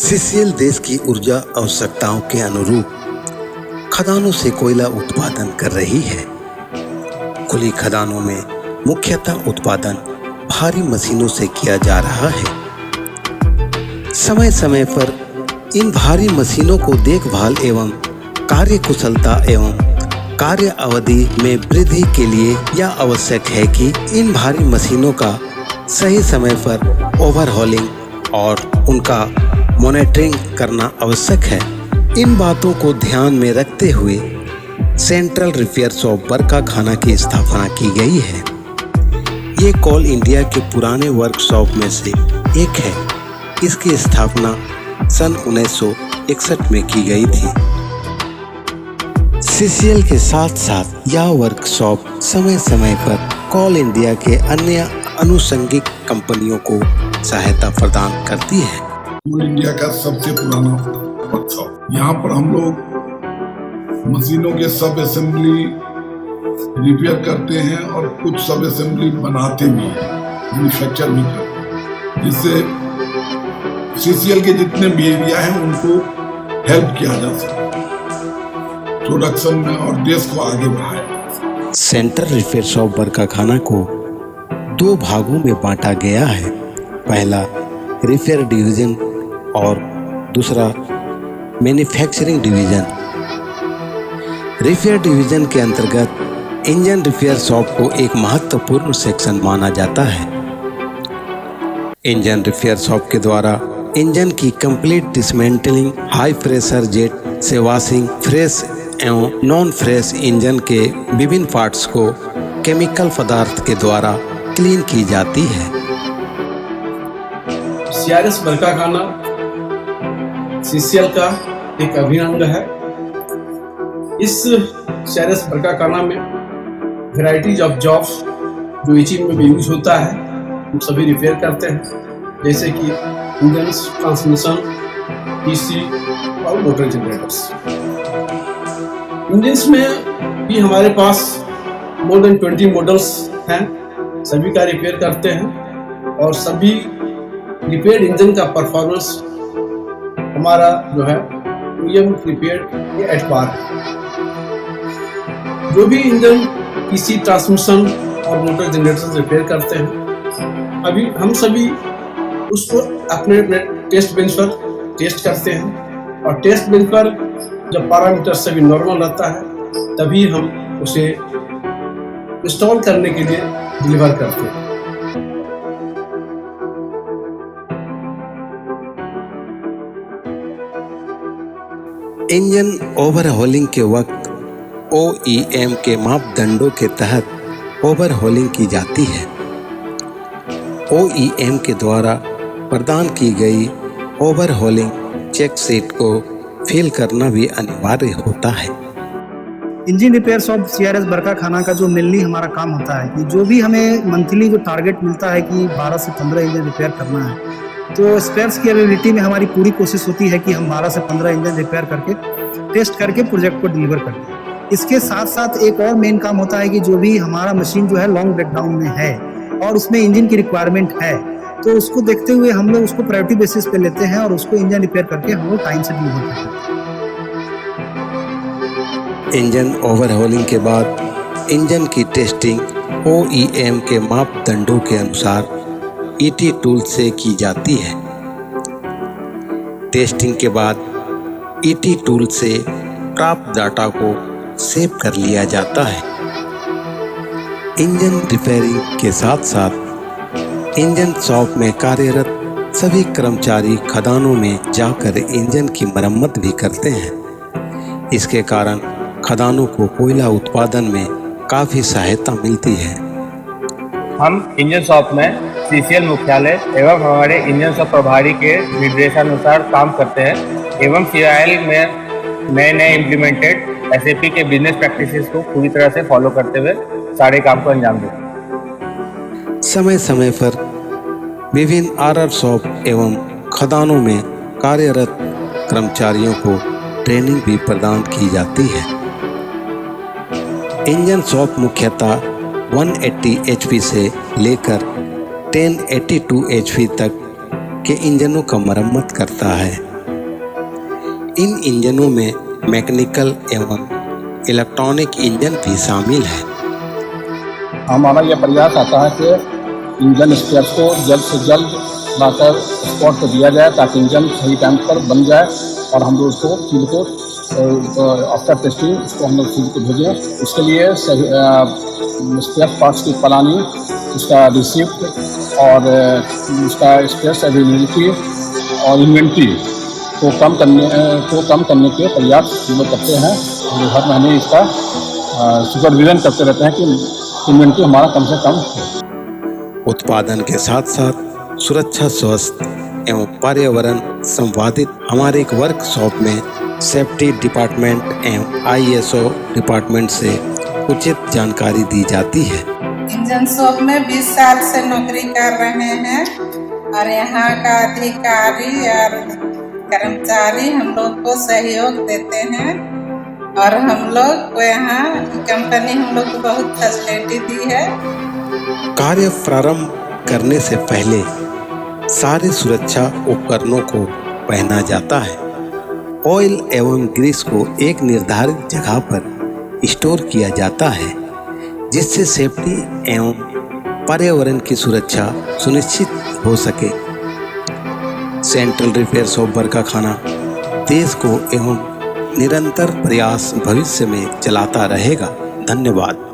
CCL देश की ऊर्जा आवश्यकताओं के अनुरूप खदानों से कोयला उत्पादन कर रही है। खुली खदानों में मुख्यतः उत्पादन भारी मशीनों से किया जा रहा है। समय समय पर इन भारी मशीनों को देखभाल एवं कार्य कुशलता एवं कार्य अवधि में वृद्धि के लिए यह आवश्यक है कि इन भारी मशीनों का सही समय पर ओवरहॉलिंग और उनका मॉनिटरिंग करना आवश्यक है। इन बातों को ध्यान में रखते हुए सेंट्रल रिपेयर शॉप बरकाखाना की स्थापना की गई है। ये कोल इंडिया के पुराने वर्कशॉप में से एक है। इसकी स्थापना सन 1961 में की गई थी। सीसीएल के साथ साथ यह वर्कशॉप समय समय पर कोल इंडिया के अन्य अनुषंगिक कंपनियों को सहायता प्रदान करती है। कोल इंडिया का सबसे पुराना वर्कशॉप। यहाँ पर हम लोग मशीनों के सब असेंबली रिपेयर करते हैं और कुछ सब असेंबली बनाते भी हैं, मैन्युफैक्चर भी करते हैं, जिससे सीसीएल के जितने भी एरिया हैं उनको हेल्प किया जा सके प्रोडक्शन में और देश को आगे बढ़ाया। सेंट्रल रिपेयर शॉप बरकाखाना को 2 भागों में बांटा गया है। पहला रिपेयर डिवीजन और दूसरा मैन्युफैक्चरिंग डिवीजन। रिपेयर डिवीजन के अंतर्गत इंजन रिपेयर शॉप को एक महत्वपूर्ण सेक्शन माना जाता है। इंजन रिपेयर शॉप के द्वारा इंजन की complete dismantling, high pressure jet से वॉशिंग, फ्रेश एवं नॉन फ्रेश इंजन के विभिन्न पार्ट्स को केमिकल पदार्थ के द्वारा क्लीन की जाती है। सीआरएस बरकाखाना सीसीएल का एक अभिन्न अंग है। इस सीआरएस बरकाखाना में वैरायटीज ऑफ जॉब्स जो इचिंग में भी यूज होता है हम सभी रिपेयर करते हैं, जैसे कि इंजन, ट्रांसमिशन, पीसी और मोटर जनरेटर्स। इंजन्स में भी हमारे पास मोर देन 20 मॉडल्स हैं, सभी का रिपेयर करते हैं और सभी रिपेयर्ड इंजन का परफॉर्मेंस हमारा जो है रिपेयर्ड एट पार है। जो भी इंजन, पीसी, ट्रांसमिशन और मोटर जनरेटर रिपेयर करते हैं, अभी हम सभी उसको अपने टेस्ट बेंच पर टेस्ट करते हैं और टेस्ट बेंच पर जब पैरामीटर सभी नॉर्मल रहता है तभी हम उसे इंस्टॉल करने के लिए डिलीवर करते हैं। इंजन ओवरहॉलिंग के वक्त OEM के मापदंडों के तहत ओवरहॉलिंग की जाती है। OEM के द्वारा प्रदान की गई ओवरहॉलिंग चेक शीट को फिल करना भी अनिवार्य होता है। इंजन रिपेयर शॉप सीआरएस बरकाखाना का जो मेनली हमारा काम होता है कि जो भी हमें मंथली जो टारगेट मिलता है कि 12 से 15 इंजन रिपेयर करना है, तो स्पेयर्स की अवेलेबिलिटी में हमारी पूरी कोशिश होती है कि हम 12 से 15 इंजन रिपेयर करके टेस्ट करके प्रोजेक्ट को डिलीवर कर दें। इसके साथ साथ एक और मेन काम होता है कि जो भी हमारा मशीन जो है लॉन्ग ब्रेकडाउन में है और उसमें इंजन की रिक्वायरमेंट है, तो उसको देखते हुए हम लोग उसको प्रायोरिटी बेसिस पे लेते हैं और उसको इंजन रिपेयर करके हम लोग टाइम से डिलीवर करते हैं। इंजन ओवरहॉलिंग के बाद इंजन की टेस्टिंग OEM के मापदंडों के अनुसार ET टूल से की जाती है। टेस्टिंग के बाद ET टूल से प्राप्त डाटा को सेव कर लिया जाता है। इंजन रिपेयरिंग के साथ साथ इंजन शॉप में कार्यरत सभी कर्मचारी खदानों में जाकर इंजन की मरम्मत भी करते हैं। इसके कारण खदानों को कोयला उत्पादन में काफ़ी सहायता मिलती है। हम इंजन शॉप में सीसीएल मुख्यालय एवं हमारे इंजन शॉप प्रभारी के निर्देशानुसार काम करते हैं एवं सीआईएल में नए इम्प्लीमेंटेड SAP के बिजनेस प्रैक्टिसेस को पूरी तरह से फॉलो करते हुए सारे काम को अंजाम देते हैं। समय समय पर विभिन्न RR शॉप एवं खदानों में कार्यरत कर्मचारियों को ट्रेनिंग भी प्रदान की जाती है। इंजन शॉप मुख्यतः 180 HP से लेकर 1082 HP तक के इंजनों का मरम्मत करता है। इन इंजनों में मैकेनिकल एवं इलेक्ट्रॉनिक इंजन भी शामिल है। हमारा यह प्रयास आता है कि इंजन स्पेयर्स को जल्द से जल्द लाकर स्पॉट पर दिया जाए ताकि इंजन सही टाइम पर बन जाए और हम लोग उसको फील्ड को आफ्टर टेस्टिंग उसको हम लोग फील्ड को भेजें। इसके लिए सही स्पेयर पार्ट्स की प्लानिंग, उसका रिसिप्ट और उसका स्पेयर अवेलेबिलिटी और इन्वेंट्री को कम करने के प्रयास हम लोग करते हैं। हम लोग हर महीने इसका सुपरविजन करते रहते हैं कि इन्वेंट्री हमारा कम से कम हो। उत्पादन के साथ साथ सुरक्षा, स्वास्थ्य एवं पर्यावरण संवादित हमारे एक वर्कशॉप में सेफ्टी डिपार्टमेंट एवं ISO डिपार्टमेंट से उचित जानकारी दी जाती है। इंजन शॉप में 20 साल से नौकरी कर रहे हैं और यहाँ का अधिकारी और कर्मचारी हम लोग को सहयोग देते हैं और हम लोग को यहाँ कंपनी हम लोग को बहुत फैसिलिटी दी है। कार्य प्रारंभ करने से पहले सारे सुरक्षा उपकरणों को पहना जाता है। ऑयल एवं ग्रीस को एक निर्धारित जगह पर स्टोर किया जाता है जिससे सेफ्टी एवं पर्यावरण की सुरक्षा सुनिश्चित हो सके। सेंट्रल रिपेयर शॉप बरकाखाना देश को एवं निरंतर प्रयास भविष्य में चलाता रहेगा। धन्यवाद।